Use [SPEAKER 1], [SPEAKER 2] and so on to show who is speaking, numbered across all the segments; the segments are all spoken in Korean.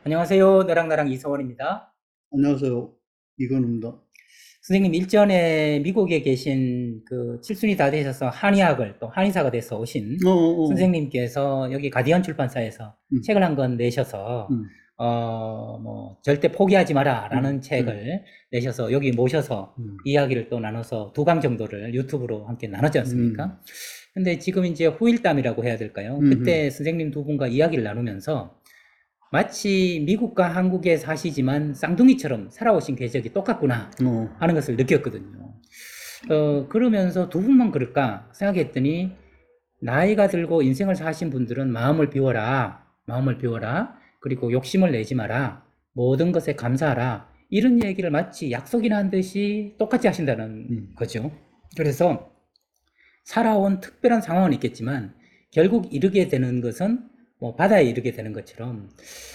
[SPEAKER 1] 안녕하세요. 너랑나랑 이서원입니다.
[SPEAKER 2] 안녕하세요. 이건우입니다.
[SPEAKER 1] 선생님, 일전에 미국에 계신 그 칠순이 다 되셔서 한의학을 또 한의사가 돼서 오신
[SPEAKER 2] 어.
[SPEAKER 1] 선생님께서 여기 가디언 출판사에서
[SPEAKER 2] 음,
[SPEAKER 1] 책을 한 권 내셔서,
[SPEAKER 2] 음,
[SPEAKER 1] 절대 포기하지 마라 라는
[SPEAKER 2] 그래.
[SPEAKER 1] 책을 내셔서 여기 모셔서
[SPEAKER 2] 음,
[SPEAKER 1] 이야기를 또 나눠서 두 강 정도를 유튜브로 함께 나눴지
[SPEAKER 2] 음,
[SPEAKER 1] 않습니까? 근데 지금 이제 후일담이라고 해야 될까요?
[SPEAKER 2] 음,
[SPEAKER 1] 그때 선생님 두 분과 이야기를 나누면서 마치 미국과 한국에 사시지만 쌍둥이처럼 살아오신 궤적이 똑같구나
[SPEAKER 2] 어,
[SPEAKER 1] 하는 것을 느꼈거든요. 그러면서 두 분만 그럴까 생각했더니 나이가 들고 인생을 사신 분들은 마음을 비워라. 마음을 비워라. 그리고 욕심을 내지 마라. 모든 것에 감사하라. 이런 얘기를 마치 약속이나 한 듯이 똑같이 하신다는
[SPEAKER 2] 음,
[SPEAKER 1] 거죠. 그래서 살아온 특별한 상황은 있겠지만 결국 이르게 되는 것은 뭐 바다에 이르게 되는 것처럼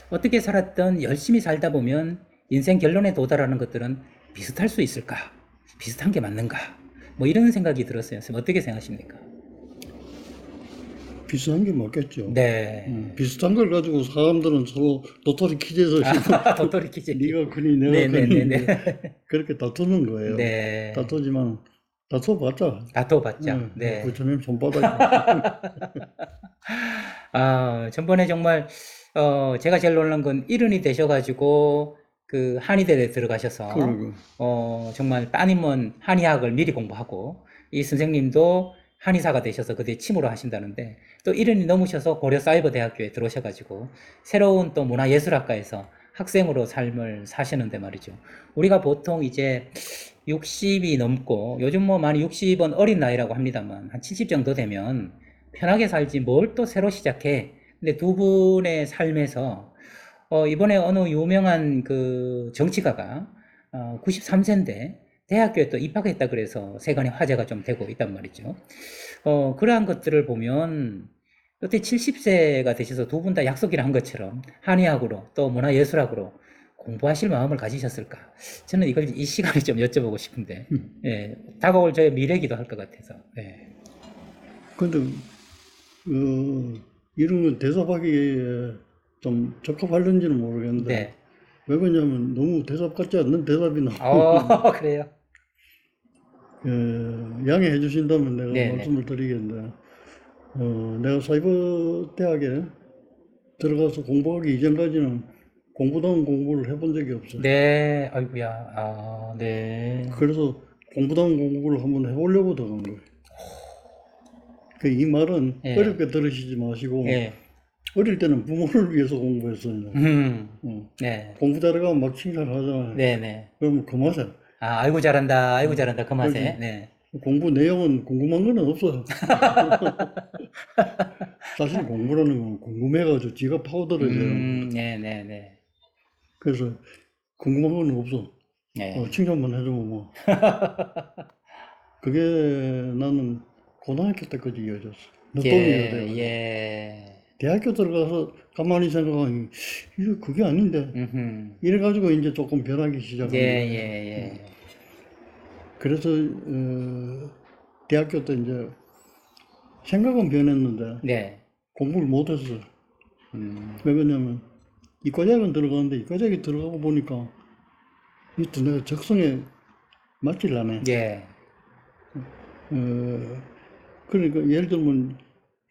[SPEAKER 1] 어떻게 살았던 열심히 살다 보면 인생 결론에 도달하는 것들은 비슷할 수 있을까? 비슷한 게 맞는가? 뭐 이런 생각이 들었어요. 선생님 어떻게 생각하십니까?
[SPEAKER 2] 비슷한 게 맞겠죠.
[SPEAKER 1] 네.
[SPEAKER 2] 비슷한 걸 가지고 사람들은 서로 도토리 퀴즈에서
[SPEAKER 1] 아, 도토리 키즈.
[SPEAKER 2] 네가 크니 내가 크니
[SPEAKER 1] 네네네네.
[SPEAKER 2] 이제 그렇게 다투는 거예요.
[SPEAKER 1] 네.
[SPEAKER 2] 다투지만 다투봤자
[SPEAKER 1] 다퉈봤자. 네.
[SPEAKER 2] 부처님 손바닥이
[SPEAKER 1] 아, 전번에 정말, 제가 제일 놀란 건 일흔이 되셔가지고, 그, 한의대에 들어가셔서,
[SPEAKER 2] 그러고
[SPEAKER 1] 정말 따님은 한의학을 미리 공부하고, 이 선생님도 한의사가 되셔서 그때 침으로 하신다는데, 또 일흔이 넘으셔서 고려사이버대학교에 들어오셔가지고, 새로운 또 문화예술학과에서 학생으로 삶을 사시는데 말이죠. 우리가 보통 이제 60이 넘고, 요즘 뭐 많이 60은 어린 나이라고 합니다만, 한 70 정도 되면, 편하게 살지 뭘 또 새로 시작해. 근데 두 분의 삶에서 이번에 어느 유명한 그 정치가가 93세인데 대학교에 또 입학했다 그래서 세간에 화제가 좀 되고 있단 말이죠. 그러한 것들을 보면 그때 70세가 되셔서 두 분 다 약속이라 한 것처럼 한의학으로 또 문화예술학으로 공부하실 마음을 가지셨을까? 저는 이걸 이 시간에 좀 여쭤보고 싶은데, 예, 다가올 저의 미래기도 할 것 같아서, 예.
[SPEAKER 2] 근데 이런 건 대답하기에 좀 적합할는지는 모르겠는데
[SPEAKER 1] 네.
[SPEAKER 2] 왜 그러냐면 너무 대답 같지 않는 대답이 나오면
[SPEAKER 1] 그래요?
[SPEAKER 2] 양해해 주신다면 내가
[SPEAKER 1] 네네.
[SPEAKER 2] 말씀을 드리겠는데, 내가 사이버 대학에 들어가서 공부하기 이전까지는 공부다운 공부를 해본 적이 없어요.
[SPEAKER 1] 네, 아이고야, 네.
[SPEAKER 2] 그래서 공부다운 공부를 한번 해보려고 들어간 거예요. 이 말은
[SPEAKER 1] 예,
[SPEAKER 2] 어렵게 들으시지 마시고,
[SPEAKER 1] 예,
[SPEAKER 2] 어릴 때는 부모를 위해서 공부했어요. 어,
[SPEAKER 1] 네,
[SPEAKER 2] 공부 잘해가면 막 칭찬하잖아요.
[SPEAKER 1] 네네.
[SPEAKER 2] 그러면 그 맛에.
[SPEAKER 1] 아이고 잘한다, 그 맛에.
[SPEAKER 2] 그래서
[SPEAKER 1] 네.
[SPEAKER 2] 공부 내용은 궁금한 건 없어요. 사실 공부라는 건 궁금해가지고 지가 파고들어야 되는 거거든.
[SPEAKER 1] 네네네.
[SPEAKER 2] 그래서 궁금한 건 없어.
[SPEAKER 1] 네.
[SPEAKER 2] 칭찬만 해주면 뭐. 그게 나는 고등학교 때까지 이어졌어. 늦동이가
[SPEAKER 1] 예,
[SPEAKER 2] 돼가지고.
[SPEAKER 1] 예.
[SPEAKER 2] 대학교 들어가서 가만히 생각하니, 이거 그게 아닌데.
[SPEAKER 1] 음흠.
[SPEAKER 2] 이래가지고 이제 조금 변하기
[SPEAKER 1] 예,
[SPEAKER 2] 시작한 거예요.
[SPEAKER 1] 예, 예.
[SPEAKER 2] 그래서, 대학교 때 이제 생각은 변했는데
[SPEAKER 1] 네.
[SPEAKER 2] 공부를 못했어.
[SPEAKER 1] 음,
[SPEAKER 2] 왜 그러냐면, 이과대학은 들어가는데 이과대학에 들어가고 보니까 이또 내가 적성에 맞질 않아.
[SPEAKER 1] 예.
[SPEAKER 2] 어, 그러니까 예를 들면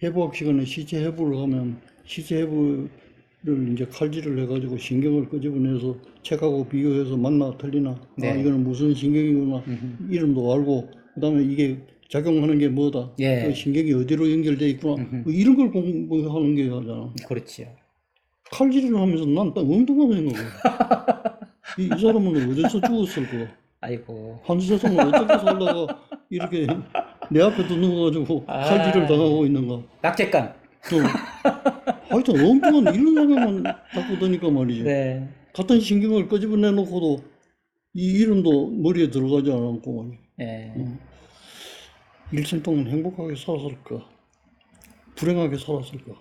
[SPEAKER 2] 해부학 시간에 시체 해부를 하면 시체 해부를 이제 칼질을 해가지고 신경을 끄집어내서 책하고 비교해서 맞나 틀리나 아
[SPEAKER 1] 네.
[SPEAKER 2] 이거는 무슨 신경이구나 이름도 알고 그다음에 이게 작용하는 게 뭐다 그
[SPEAKER 1] 예.
[SPEAKER 2] 신경이 어디로 연결돼 있구나 뭐 이런 걸 공부하는 게 하잖아.
[SPEAKER 1] 그렇지요.
[SPEAKER 2] 칼질을 하면서 난 딱 엉뚱한 생각을 이 사람은 어디서 죽었을까
[SPEAKER 1] 아이고.
[SPEAKER 2] 한 세상을 어떻게 살다가 이렇게 내 앞에 두어가지고 칼질을
[SPEAKER 1] 아,
[SPEAKER 2] 당하고 있는가.
[SPEAKER 1] 낙제감.
[SPEAKER 2] 또 하여튼 엉뚱한 이런 생각만 자꾸 드니까 말이지.
[SPEAKER 1] 네.
[SPEAKER 2] 같은 신경을 끄집어내 놓고도 이 이름도 머리에 들어가지 않았고 말이야.
[SPEAKER 1] 예.
[SPEAKER 2] 일생 동안 행복하게 살았을까? 불행하게 살았을까?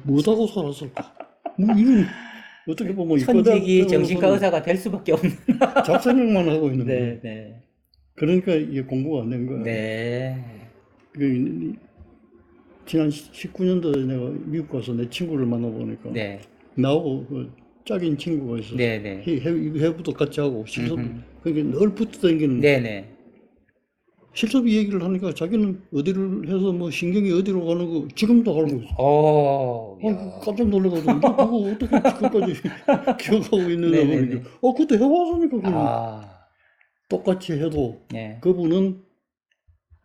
[SPEAKER 2] 못하고 살았을까? 뭐 이런 어떻게 보면 이과대학
[SPEAKER 1] 천직이 정신과
[SPEAKER 2] 때문에서는
[SPEAKER 1] 의사가 될 수밖에 없는.
[SPEAKER 2] 잡생각만 하고 있는 거야.
[SPEAKER 1] 네, 네.
[SPEAKER 2] 그러니까 이게 공부가 안 된 거야.
[SPEAKER 1] 네.
[SPEAKER 2] 그 지난 19년도에 내가 미국 가서 내 친구를 만나보니까
[SPEAKER 1] 네.
[SPEAKER 2] 나하고 그 짝인 친구가 있어.
[SPEAKER 1] 네네.
[SPEAKER 2] 이거 해부도 같이 하고 실습
[SPEAKER 1] 음흠.
[SPEAKER 2] 그러니까 늘 붙어 다니는
[SPEAKER 1] 네네.
[SPEAKER 2] 실습 얘기를 하니까 자기는 어디를 해서 뭐 신경이 어디로 가는 거 지금도 알고 있어.
[SPEAKER 1] 오, 야.
[SPEAKER 2] 깜짝 놀라가지고 너 그거 어떻게 지금까지 기억하고 있느냐
[SPEAKER 1] 네네네.
[SPEAKER 2] 그러니까 그때 해봤으니까 그냥
[SPEAKER 1] 아,
[SPEAKER 2] 똑같이 해도
[SPEAKER 1] 예.
[SPEAKER 2] 그분은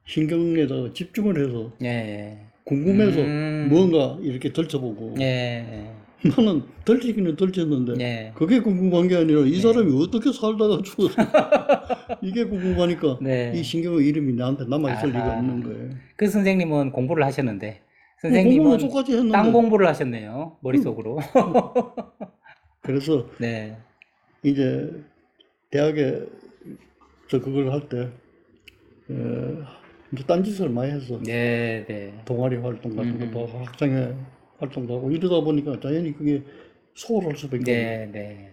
[SPEAKER 2] 신경에다가 집중을 해서
[SPEAKER 1] 예.
[SPEAKER 2] 궁금해서
[SPEAKER 1] 음,
[SPEAKER 2] 뭔가 이렇게 들춰보고
[SPEAKER 1] 예.
[SPEAKER 2] 나는 들치기는 들쳤는데
[SPEAKER 1] 예.
[SPEAKER 2] 그게 궁금한 게 아니라 이
[SPEAKER 1] 네.
[SPEAKER 2] 사람이 어떻게 살다가 죽었어 이게 궁금하니까 이
[SPEAKER 1] 네.
[SPEAKER 2] 신경의 이름이 나한테 남아있을 리가
[SPEAKER 1] 아하.
[SPEAKER 2] 없는 거예요.
[SPEAKER 1] 그 선생님은 공부를 하셨는데,
[SPEAKER 2] 공부는
[SPEAKER 1] 선생님은
[SPEAKER 2] 똑같이
[SPEAKER 1] 땅
[SPEAKER 2] 했는데
[SPEAKER 1] 공부를 하셨네요. 머릿속으로.
[SPEAKER 2] 그래서
[SPEAKER 1] 네.
[SPEAKER 2] 이제 대학에 저 그걸 할 때 이제 딴짓을 많이 했어.
[SPEAKER 1] 네, 네.
[SPEAKER 2] 동아리 활동 같은 것도 하고 학생회 활동도 하고 이러다 보니까 당연히 그게 소홀할 수밖에 없어.
[SPEAKER 1] 네, 네.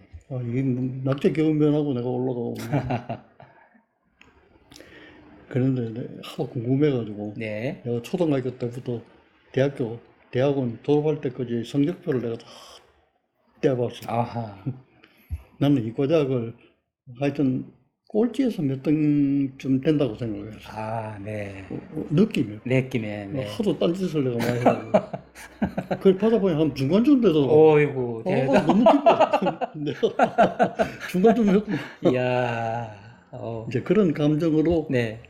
[SPEAKER 2] 이게 뭐 낙제 경험면하고 내가 올라가고 그런데 하도 궁금해가지고
[SPEAKER 1] 네.
[SPEAKER 2] 내가 초등학교 때부터 대학원 졸업할 때까지 성적표를 내가 다 떼어봤어.
[SPEAKER 1] 아하.
[SPEAKER 2] 나는 이과대학을 하여튼 꼴찌에서 몇 등쯤 된다고 생각했어.
[SPEAKER 1] 아, 네.
[SPEAKER 2] 느낌이.
[SPEAKER 1] 느낌에, 네.
[SPEAKER 2] 하도 딴짓을 내가 많이 해가지고. 그걸 받아보니 한 중간쯤 되더라고.
[SPEAKER 1] 어이구, 대단.
[SPEAKER 2] 너무 기뻐. 내가 중간쯤 했고.
[SPEAKER 1] 이야,
[SPEAKER 2] 이제 그런 감정으로
[SPEAKER 1] 네.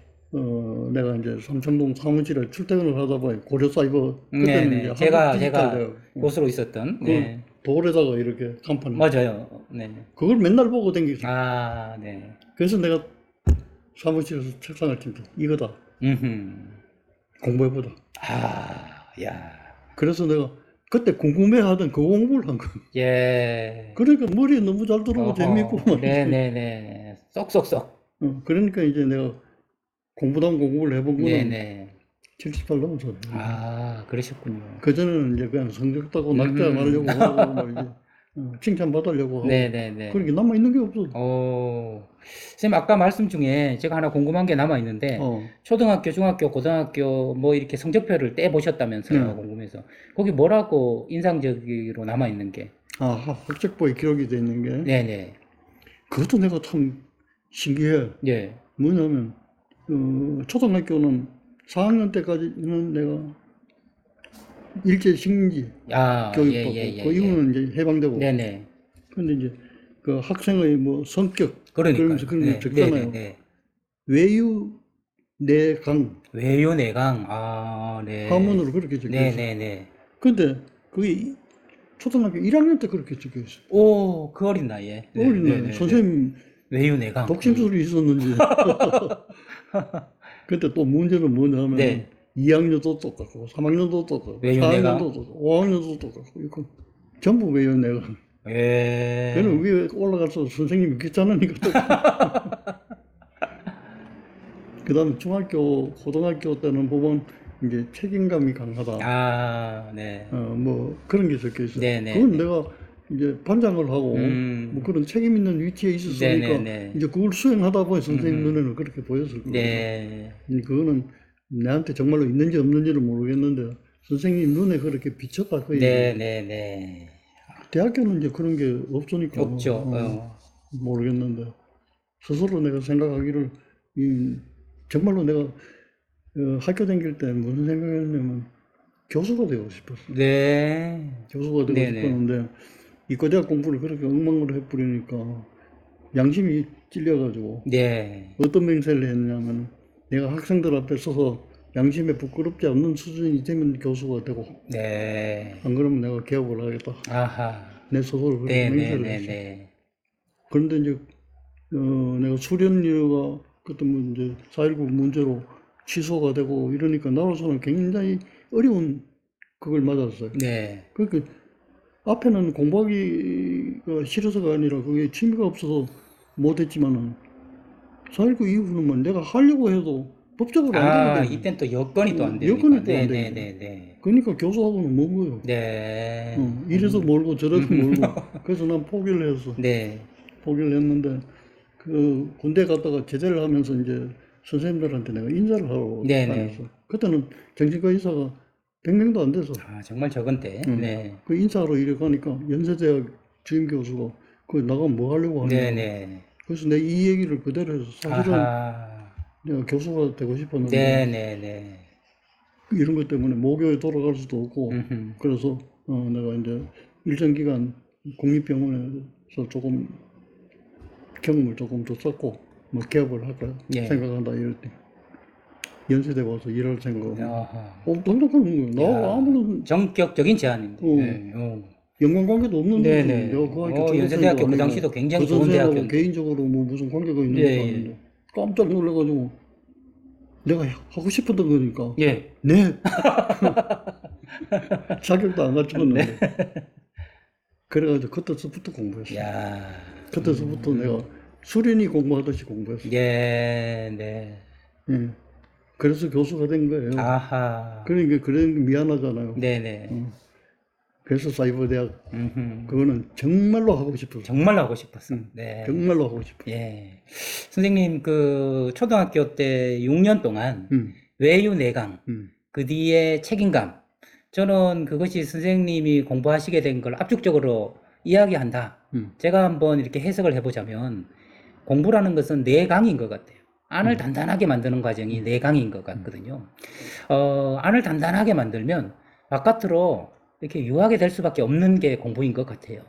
[SPEAKER 2] 내가 이제 삼청동 사무실에 출퇴근을 하다 보니 고려사이버
[SPEAKER 1] 네,
[SPEAKER 2] 그때는
[SPEAKER 1] 네.
[SPEAKER 2] 이제
[SPEAKER 1] 제가
[SPEAKER 2] 한국 디지털 대학
[SPEAKER 1] 교수로 있었던,
[SPEAKER 2] 그
[SPEAKER 1] 네.
[SPEAKER 2] 돌에다가 이렇게 간판
[SPEAKER 1] 맞아요. 네.
[SPEAKER 2] 그걸 맨날 보고 댕겼어.
[SPEAKER 1] 아, 네.
[SPEAKER 2] 그래서 내가 사무실에서 책상을 침대 이거다
[SPEAKER 1] 음흠.
[SPEAKER 2] 공부해보자.
[SPEAKER 1] 아, 야.
[SPEAKER 2] 그래서 내가 그때 궁금해하던 그 공부를 한 거야.
[SPEAKER 1] 예.
[SPEAKER 2] 그러니까 머리에 너무 잘 들어오고 재밌고 말이지.
[SPEAKER 1] 네네네. 쏙쏙쏙.
[SPEAKER 2] 그러니까 이제 내가 공부당 공부를 해본 거는
[SPEAKER 1] 네네.
[SPEAKER 2] 78 넘어서.
[SPEAKER 1] 아, 그러셨군요.
[SPEAKER 2] 그전에는 이제 그냥 성적 따고 낙제하려고 하고 말이지. 칭찬받으려고 하고.
[SPEAKER 1] 네네네.
[SPEAKER 2] 그렇게 남아있는 게 없어.
[SPEAKER 1] 선생님, 아까 말씀 중에 제가 하나 궁금한 게 남아 있는데, 초등학교, 중학교, 고등학교, 뭐 이렇게 성적표를 떼보셨다면서요,
[SPEAKER 2] 네.
[SPEAKER 1] 궁금해서. 거기 뭐라고 인상적으로 남아 있는 게?
[SPEAKER 2] 학책부에 기록이 돼 있는 게.
[SPEAKER 1] 네네.
[SPEAKER 2] 그것도 내가 참 신기해.
[SPEAKER 1] 예.
[SPEAKER 2] 뭐냐면, 초등학교는 4학년 때까지는 내가 일제 식민지 교육받고, 그 이후는 이제 해방되고.
[SPEAKER 1] 네네.
[SPEAKER 2] 근데 이제 그 학생의 뭐 성격, 그러면서 그런 게 적잖아요. 외유, 내강.
[SPEAKER 1] 외유, 내강. 아, 네.
[SPEAKER 2] 한문으로 그렇게 적혀 있어요.
[SPEAKER 1] 네네네.
[SPEAKER 2] 근데 그게 초등학교 1학년 때 그렇게 적혀 있어요.
[SPEAKER 1] 오, 그 어린 나이에.
[SPEAKER 2] 어린 나이. 선생님
[SPEAKER 1] 외유, 내강.
[SPEAKER 2] 독심술이 있었는지. 근데 또 문제는 뭐냐면
[SPEAKER 1] 네.
[SPEAKER 2] 2학년도 똑같고 3학년도 똑같고
[SPEAKER 1] 외유,
[SPEAKER 2] 4학년도
[SPEAKER 1] 내강.
[SPEAKER 2] 똑같고 5학년도 똑같고 이거 전부 외유 내강.
[SPEAKER 1] 예.
[SPEAKER 2] 그는 위에 올라가서 선생님이 귀찮으니까 또. 그다음에 중학교, 고등학교 때는 보면 이제 책임감이 강하다.
[SPEAKER 1] 아, 네.
[SPEAKER 2] 뭐 그런 게 적혀 있어요.
[SPEAKER 1] 네네.
[SPEAKER 2] 그건 내가 이제 반장을 하고 뭐
[SPEAKER 1] 음.
[SPEAKER 2] 그런 책임 있는 위치에 있었으니까
[SPEAKER 1] 네네네.
[SPEAKER 2] 이제 그걸 수행하다 보니 선생님 눈에는 그렇게 보였을 거예요.
[SPEAKER 1] 네.
[SPEAKER 2] 그거는 내한테 정말로 있는지 없는지를 모르겠는데 선생님 눈에 그렇게 비쳤다 그 얘기예요.
[SPEAKER 1] 네네네.
[SPEAKER 2] 대학교는 이제 그런 게 없으니까
[SPEAKER 1] 없죠.
[SPEAKER 2] 모르겠는데 스스로 내가 생각하기를 정말로 내가 학교 다닐 때 무슨 생각했냐면 교수가 되고 싶었어.
[SPEAKER 1] 네.
[SPEAKER 2] 교수가 되고
[SPEAKER 1] 네네.
[SPEAKER 2] 싶었는데 이과대학 공부를 그렇게 엉망으로 해버리니까 양심이 찔려가지고
[SPEAKER 1] 네.
[SPEAKER 2] 어떤 맹세를 했냐면 내가 학생들 앞에 서서 양심에 부끄럽지 않는 수준이 되면 교수가 되고
[SPEAKER 1] 네.
[SPEAKER 2] 안 그러면 내가 개업을 하겠다.
[SPEAKER 1] 아하.
[SPEAKER 2] 내 스스로 그렇게 맹세를 했어.
[SPEAKER 1] 네네네네.
[SPEAKER 2] 그런데 이제 내가 수련료가 그때 뭐 이제 4.19 문제로 취소가 되고 이러니까 나로서는 굉장히 어려운 그걸 맞았어요.
[SPEAKER 1] 네.
[SPEAKER 2] 그러니까 앞에는 공부하기가 싫어서가 아니라 그게 취미가 없어서 못했지만은 4.19 이후는 뭐 내가 하려고 해도 법적으로 안 되거든요.
[SPEAKER 1] 이땐 또 여건이 또 안 되니까.
[SPEAKER 2] 여건이 또 안 되니까.
[SPEAKER 1] 네네네네.
[SPEAKER 2] 그러니까 교수하고는 먼 거예요.
[SPEAKER 1] 네.
[SPEAKER 2] 이래서 멀고 저래서 멀고. 그래서 난 포기를 했어.
[SPEAKER 1] 네.
[SPEAKER 2] 포기를 했는데 그 군대 갔다가 제대를 하면서 이제 선생님들한테 내가 인사를 하러
[SPEAKER 1] 네네.
[SPEAKER 2] 다녔어. 그때는 정신과 의사가 100명도 안 돼서.
[SPEAKER 1] 아, 정말 적은데.
[SPEAKER 2] 응.
[SPEAKER 1] 네.
[SPEAKER 2] 그 인사하러 이래 가니까 연세대학 주임 교수가 그 나가면 뭐 하려고 하냐.
[SPEAKER 1] 네네.
[SPEAKER 2] 그래서 내가 이 얘기를 그대로 해서 사실은
[SPEAKER 1] 아하.
[SPEAKER 2] 내가 교수가 되고 싶었는데
[SPEAKER 1] 네네네.
[SPEAKER 2] 이런 것 때문에 모교에 돌아갈 수도 없고
[SPEAKER 1] 음흠.
[SPEAKER 2] 그래서 내가 이제 일정 기간 국립병원에서 조금 경험을 조금 더 쌓고 뭐 개업을 할까
[SPEAKER 1] 예.
[SPEAKER 2] 생각한다 이럴 때 연세대 와서 일할 생각을
[SPEAKER 1] 아하.
[SPEAKER 2] 당장하는 거야. 나
[SPEAKER 1] 야,
[SPEAKER 2] 아무런
[SPEAKER 1] 전격적인 제안인데.
[SPEAKER 2] 어,
[SPEAKER 1] 네.
[SPEAKER 2] 연관관계도 없는 거지.
[SPEAKER 1] 네네.
[SPEAKER 2] 내가 그 학교 졸업생도
[SPEAKER 1] 연세대학교 그
[SPEAKER 2] 아니고
[SPEAKER 1] 당시도 굉장히
[SPEAKER 2] 그
[SPEAKER 1] 좋은
[SPEAKER 2] 선생하고
[SPEAKER 1] 대학교인데.
[SPEAKER 2] 개인적으로 뭐 무슨 관계가 있는
[SPEAKER 1] 예,
[SPEAKER 2] 것도
[SPEAKER 1] 예.
[SPEAKER 2] 아닌데 깜짝 놀라가지고 내가 하고 싶었던 거니까
[SPEAKER 1] 예.
[SPEAKER 2] 네 자격도 안 갖추었는데 그래가지고 그때서부터 공부했어.
[SPEAKER 1] 야.
[SPEAKER 2] 그때서부터 내가 수련이 공부하듯이 공부했어.
[SPEAKER 1] 예, 네.
[SPEAKER 2] 예. 그래서 교수가 된 거예요.
[SPEAKER 1] 아하.
[SPEAKER 2] 그러니까 그런 게 미안하잖아요.
[SPEAKER 1] 네네.
[SPEAKER 2] 그래서 사이버대학
[SPEAKER 1] 음흠.
[SPEAKER 2] 그거는 정말로 하고 싶었어.
[SPEAKER 1] 정말 하고 싶었어. 네.
[SPEAKER 2] 정말로 하고 싶어.
[SPEAKER 1] 예. 선생님, 그, 초등학교 때 6년 동안
[SPEAKER 2] 음,
[SPEAKER 1] 외유 내강,
[SPEAKER 2] 음,
[SPEAKER 1] 그 뒤에 책임감. 저는 그것이 선생님이 공부하시게 된 걸 압축적으로 이야기한다.
[SPEAKER 2] 음,
[SPEAKER 1] 제가 한번 이렇게 해석을 해보자면, 공부라는 것은 내강인 것 같아요. 안을 단단하게 만드는 과정이 내강인 것 같거든요. 안을 단단하게 만들면 바깥으로 이렇게 유하게 될 수밖에 없는 게 공부인 것 같아요.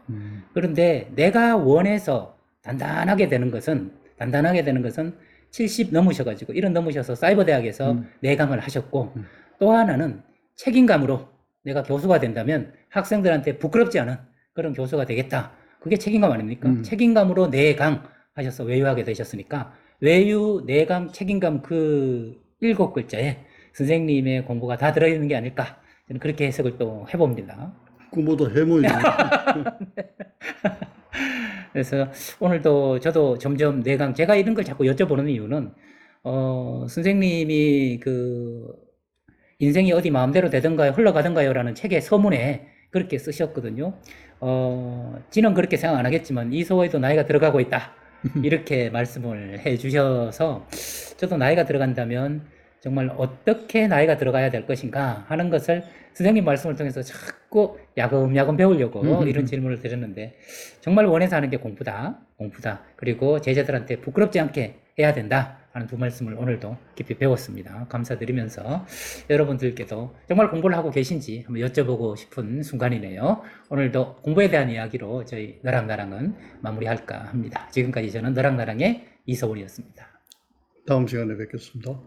[SPEAKER 1] 그런데 내가 원해서 단단하게 되는 것은 70 넘으셔가지고 70 넘으셔서 사이버대학에서 내강을 하셨고 또 하나는 책임감으로 내가 교수가 된다면 학생들한테 부끄럽지 않은 그런 교수가 되겠다. 그게 책임감 아닙니까? 책임감으로 내강 하셔서 외유하게 되셨으니까 외유, 내강, 책임감 그 7글자에 선생님의 공부가 다 들어있는 게 아닐까. 저는 그렇게 해석을 또 해봅니다.
[SPEAKER 2] 꿈보다 해모지.
[SPEAKER 1] 그래서 오늘도 저도 점점 내강, 제가 이런 걸 자꾸 여쭤보는 이유는, 선생님이 그, 인생이 어디 마음대로 되던가요, 흘러가던가요? 라는 책의 서문에 그렇게 쓰셨거든요. 지는 그렇게 생각 안 하겠지만, 이소에도 나이가 들어가고 있다. 이렇게 말씀을 해 주셔서, 저도 나이가 들어간다면, 정말 어떻게 나이가 들어가야 될 것인가 하는 것을 선생님 말씀을 통해서 자꾸 야금야금 배우려고 이런 질문을 드렸는데, 정말 원해서 하는 게 공부다. 그리고 제자들한테 부끄럽지 않게 해야 된다. 하는 두 말씀을 오늘도 깊이 배웠습니다. 감사드리면서 여러분들께도 정말 공부를 하고 계신지 한번 여쭤보고 싶은 순간이네요. 오늘도 공부에 대한 이야기로 저희 너랑나랑은 마무리할까 합니다. 지금까지 저는 너랑나랑의 이서울이었습니다.
[SPEAKER 2] 다음 시간에 뵙겠습니다.